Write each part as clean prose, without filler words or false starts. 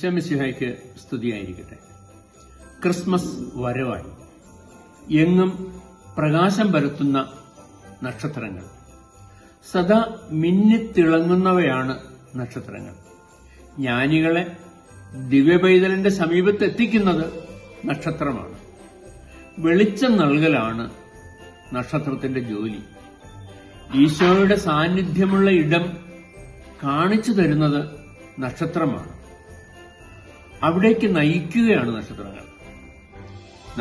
ഈശോമിശിഹായ്ക്ക് സ്തുതിയായിരിക്കട്ടെ. ക്രിസ്മസ് വരവായി. എങ്ങും പ്രകാശം പരത്തുന്ന നക്ഷത്രങ്ങൾ. സദാ മിന്നിത്തിളങ്ങുന്നവയാണ് നക്ഷത്രങ്ങൾ. ജ്ഞാനികളെ ദിവ്യപൈതലിന്റെ സമീപത്തെത്തിക്കുന്നത് നക്ഷത്രമാണ്. വെളിച്ചം നൽകലാണ് നക്ഷത്രത്തിന്റെ ജോലി. ഈശോയുടെ സാന്നിധ്യമുള്ള ഇടം കാണിച്ചു തരുന്നത് നക്ഷത്രമാണ്. അവിടേക്ക് നയിക്കുകയാണ് നക്ഷത്രങ്ങൾ.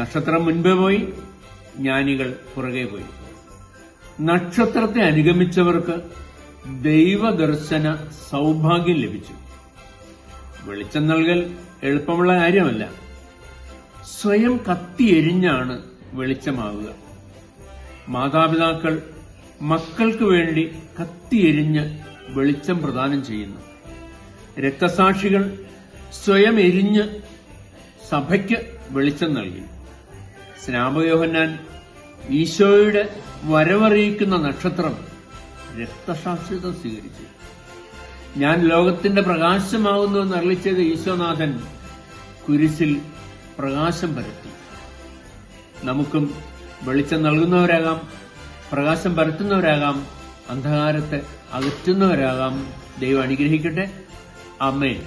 നക്ഷത്രം മുൻപേ പോയി, ജ്ഞാനികൾ പുറകെ പോയി. നക്ഷത്രത്തെ അനുഗമിച്ചവർക്ക് ദൈവദർശന സൗഭാഗ്യം ലഭിച്ചു. വെളിച്ചം നൽകൽ എളുപ്പമുള്ള കാര്യമല്ല. സ്വയം കത്തിയെരിഞ്ഞാണ് വെളിച്ചമാവുക. മാതാപിതാക്കൾ മക്കൾക്ക് വേണ്ടി കത്തിയെരിഞ്ഞ് വെളിച്ചം പ്രദാനം ചെയ്യുന്നു. രക്തസാക്ഷികൾ സ്വയം എരിഞ്ഞ് സഭയ്ക്ക് വെളിച്ചം നൽകി. സ്നാപക യോഹന്നാൻ ഈശോയുടെ വരവറിയിക്കുന്ന നക്ഷത്രം രക്തസാക്ഷിത്വം സ്വീകരിച്ചു. ഞാൻ ലോകത്തിന്റെ പ്രകാശമാകുന്നുവെന്ന് അരുളിച്ചെയ്ത ഈശോനാഥൻ കുരിശിൽ പ്രകാശം പരത്തി. നമുക്കും വെളിച്ചം നൽകുന്നവരാകാം, പ്രകാശം പരത്തുന്നവരാകാം, അന്ധകാരത്തെ അകറ്റുന്നവരാകാം. ദൈവം അനുഗ്രഹിക്കട്ടെ. ആമേൻ.